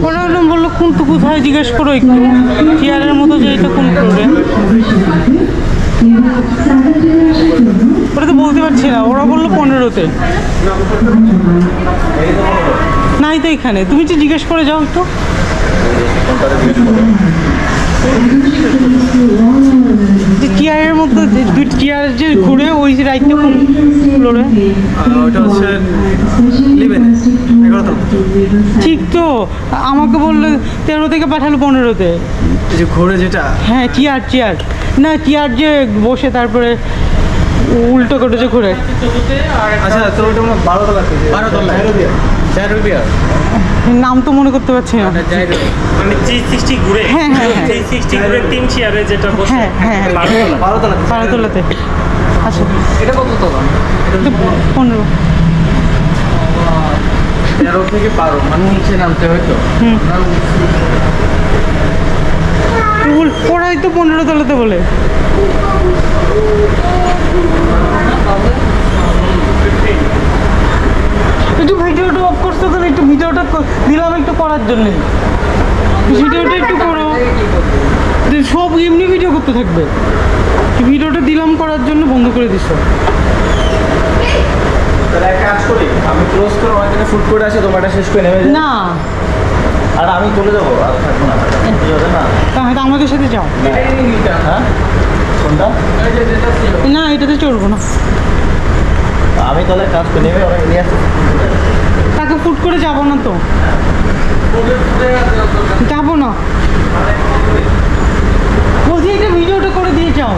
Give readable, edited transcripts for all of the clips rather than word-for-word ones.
ওরা বললো কোনটু কোথায় জিজ্ঞেস করো একটু চেয়ারের মতো যে এটা কোন ফ্লোরে ওরা তো বলতে পারছি না ওরা বললো 15-তে নাই তো এখানে তুমি যে জিজ্ঞেস করে যাও একটু যে চেয়ারের মধ্যে দুই চেয়ার যে ঘুরে ওই রাইটটা কোন ফ্লোরে ওটা হচ্ছে ঠিক তো আমাকে বললো 13 থেকে পাঠালো 15-তে যে ঘুরে যেটা হ্যাঁ চেয়ার না চেয়ার যে বসে তারপরে উল্টো করে যে ঘুরে আচ্ছা তো ওটা আমরা 12 নাম তো মনে করতে পারছি না মানে 360 ঘুরে হ্যাঁ 360 ঘুরে 3 চেয়ারে যেটা বসে হ্যাঁ 12তলাতে আচ্ছা এটা কত তলা? 15 13 থেকে 12 মানে নিচে নামতে হয়তো ওরাই তো 15তলাতে বলে একটু ভিডিওটা অফ করতে গেলে একটু ভিডিওটা দিলাম একটু করার জন্যে ভিডিওটা একটু করো সব এমনি ভিডিও করতে থাকবে ভিডিওটা দিলাম করার জন্য বন্ধ করে দিস তাহলে এক কাজ করি আমি ক্লোজ করে ওখান থেকে ফুড কোর্ট আসে তোমারটা শেষ করে নেবে না আর আমি চলে যাবো আর থাকবো না কি হবে না তাহলে আমাদের সাথে যাও হ্যাঁ কোনটা না এটাতে চলবো না আমি তাহলে কাজ করে নেবে ওরা নিয়ে আসতে তাকে ফুট করে যাবো না তো যাবো না বলছি এটা ভিডিওটা করে দিয়ে যাও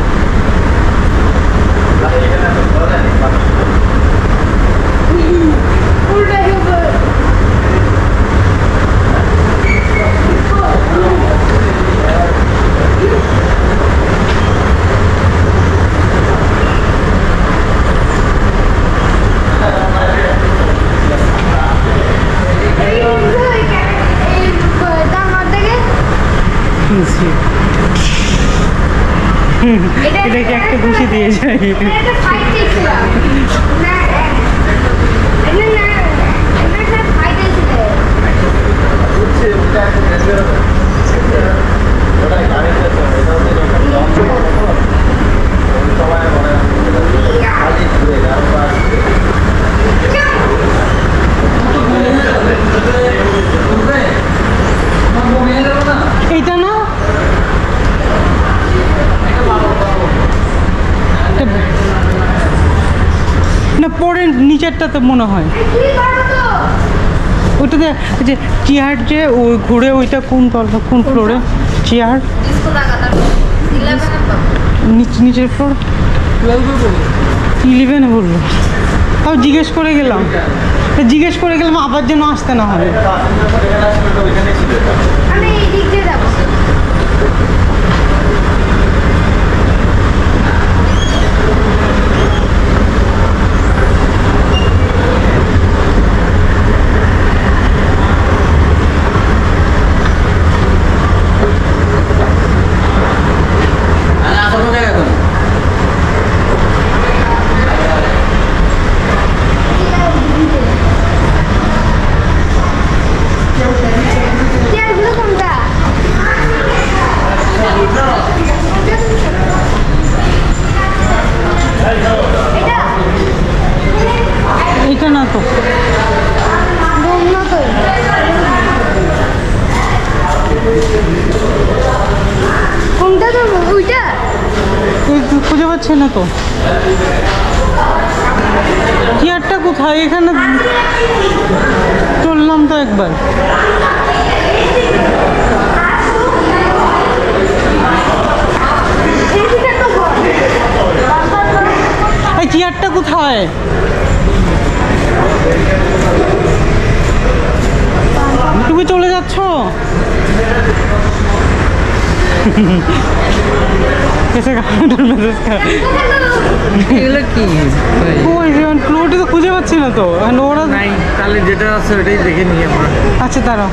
এটাকে একটা ঘুষি দিয়ে যায় এটা না না পরে নিচেরটা তো মনে হয় ওইটাতে যে চেয়ার যে ওই ঘুরে ওইটা কোন তলা কোন ফ্লোরে চেয়ার নিচের ফ্লোর 11 বললো তাও জিজ্ঞেস করে গেলাম আবার যেন আসতে না হবে এটা না তো কোনটা তো ওইটা খুঁজে পাচ্ছে না তো চেয়ারটা কোথায় এখানে চললাম তো একবার এই চেয়ারটা কোথায় তুমি চলে যাচ্ছ এগুলো কি ক্লুটি তো খুঁজে পাচ্ছি না তো ওরা নাই তাহলে যেটা আছে ওটাই দেখে নিই আমরা আচ্ছা দাঁড়াও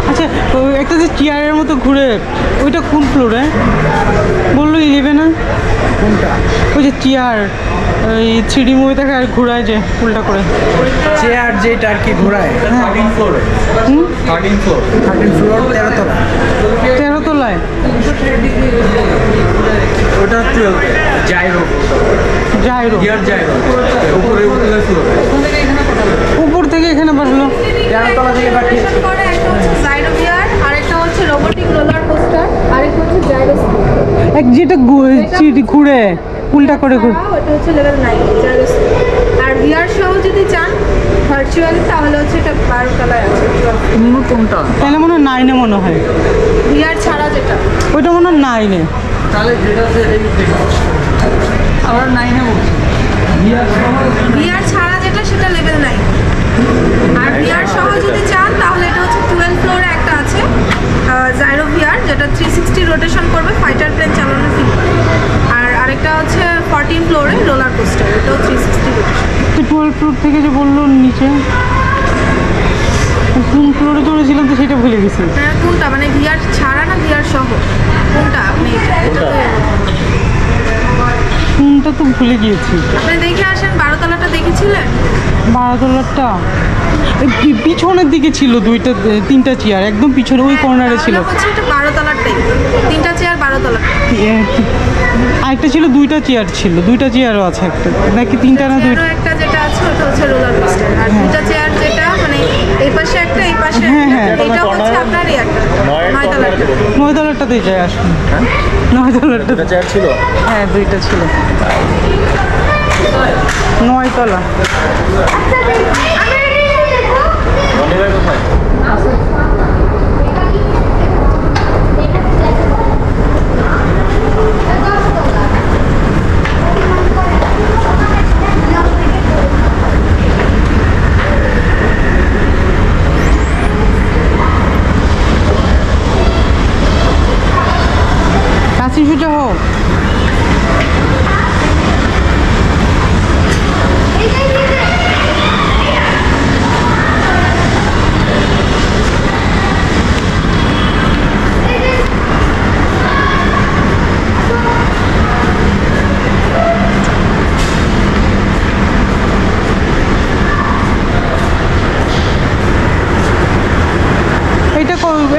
আচ্ছা একটা যে চেয়ারের মতো ঘুরে ওইটা কোন ফ্লোরে বললো 11 কোনটা ওই যে চেয়ার ওই 3D মুভি দেখে আর ঘোরায় যে উল্টা করে। চেয়ার যেটা আর কি ঘোরায় 13 ফ্লোরে, 13 ফ্লোর 13 তলা, 13 তলায়। ওটা 12 জাইরো জাইরো গিয়ার জাইরো উপরে উঠলে ফ্লোরে উপর থেকে এখানে বাসলো 13 তলা থেকে বাকি করে একটা হচ্ছে জাইরো গিয়ার, আরেকটা হচ্ছে রোবোটিক রোলার কোস্টার, আরেকটা হচ্ছে জাইরোস্কোপ। এক যেটা ঘুরে উল্টা করে ঘুরে। ওটা হচ্ছে লেভেল 9 জাইরোস্কোপ। আর গিয়ার সহ যদি চান ভার্চুয়ালি তাহলে হচ্ছে এটা 12 তলায় আছে। কোনটা তাহলে মনে হয় 9-এ মনে হয়, গিয়ার ছাড়া যেটা, ওইটা মনে হয় 9-এ। তাহলে যেটা আছে এটাই দেখো আমরা 9 এ বলছি গিয়ার ছাড়া যেটা সেটা লেভেল 9। আর গিয়ার সহ যদি চান তাহলে এটা হচ্ছে 12 ফ্লোরে একটা আছে জাইরো গিয়ার, যেটা 360 রোটেশন করবে, ফাইটার প্লেন চালানো ফিল। আর আরেকটা হচ্ছে 14 ফ্লোরে রোলার কোস্টার, এটাও 360 রোটেশন। তো 12 ফ্লোর থেকে যে বললো নিচে কোন ফ্লোরে চড়েছিলাম তো সেটা ভুলে গেছি। আপনারা কোনটা মানে গিয়ার ছাড়া না গিয়ার সহ কোনটা আপনি কোনটা তো ভুলে গিয়েছি। আপনি দেখে আসেন 12 তলাটা দেখেছিলেন? 12 তলারটা পিছনের দিকে ছিল, 3টা চেয়ার একদম পিছনে ওই কর্নারে ছিল। তাহলে হচ্ছে এটা 12 তলারটাই, 3টা চেয়ার 12 তলার। আরেকটা ছিল 2টা চেয়ার ছিল, 2টা চেয়ারও আছে একটা নাকি 3টা না 2টা? চেয়ারও একটা যেটা আছে ওটা হচ্ছে রোলার কোস্টার, আর 2টা চেয়ার যেটা মানে এই পাশে একটা এই পাশে হ্যাঁ, একটা, হ্যাঁ। এটা হচ্ছে আপনার এই একটা 9 তলারটা। 9 তলারটাতেই যাই আসুন। 9 তলারটা চেয়ার ছিল হ্যাঁ 2টা ছিল 9 তলা। কাশি সোজা হোক।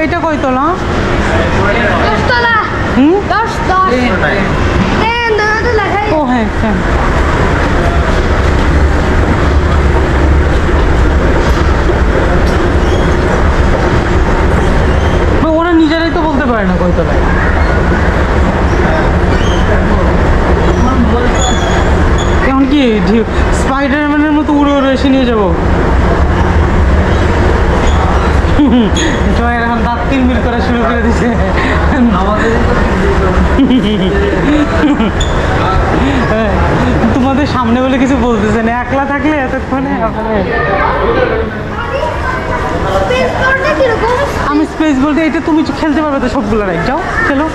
এইটা কয় তলা? 10 তলা। হুম 10 তো লাগাই। ও হ্যাঁ হ্যাঁ। ওরা নিজেরাই তো বলতে পারে না কয় তলায়। এখন কি স্পাইডারম্যানের মতো উড়ে উড়ে এসে নিয়ে যাবো? এখন দাঁত কিলমিল করা শুরু করে দিছে তোমাদের সামনে বলে কিছু বলতেছে না, একলা থাকলে এতক্ষণে আমি স্পেস বলতে এটা তুমি খেলতে পারবে তো সবগুলো রাইট, যাও খেলো।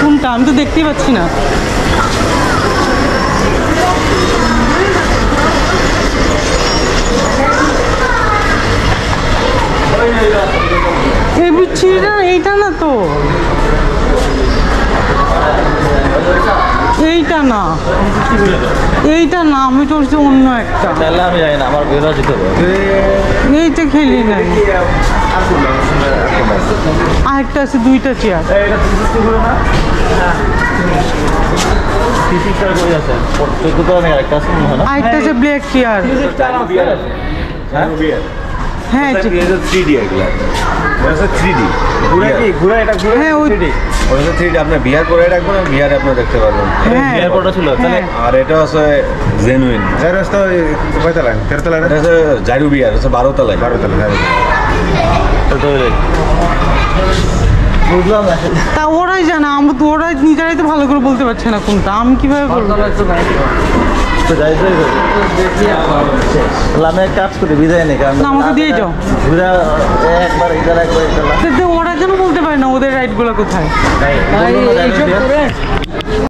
কোনটা আমি তো দেখতেই পাচ্ছি না। এই বুঝছি এইটা না তো, এইটা না, এইটা না, আমি তো অন্য একটা। তাহলে আমি জানি না, আমার বেরো যেতে হবে। এইটা খেলি না। আরেকটা আছে 2টা চেয়ার। এটা 360 করে না? হ্যাঁ 360 করে আছে। 14 তো আমি আরেকটা আছে মনে হয় না? আরেকটা আছে ব্ল্যাক চেয়ার। বিয়ার আছে। হ্যাঁ বিয়ার। হ্যাঁ এটা 3D এগুলা, এটা 3D ঘুরে এটা ঘুরে হ্যাঁ, ওই- 3D ওটা 3D আপনি বিয়ার করে রাখবেন, বিয়ারে আপনি দেখতে পারবেন। হ্যাঁ বিয়ার কোডটা ছিল তাহলে হ্যাঁ। আর এটা আছে জেনুইন, যার রাস্তা কয়তলা 13 তলা এটা হচ্ছে জাইরু বিয়ার, হচ্ছে 12 তলায়। 12 তলা। তো বুঝলাম না। তা ওরাই জানা, আমরা তো ওরাই নিজেরাই তো ভালো করে বলতে পারছে না কোনটা, আমি কিভাবে বলবো? তো যাই যাই তাহলে আমি এক কাজ করি, বিদায় নেই, কারণ না, আমাকে দিয়ে যাও। ঘুরে একবার এটা একবার এটা ওরা কেন বলতে পারে না ওদের রাইটগুলো কোথায়? এইসব করে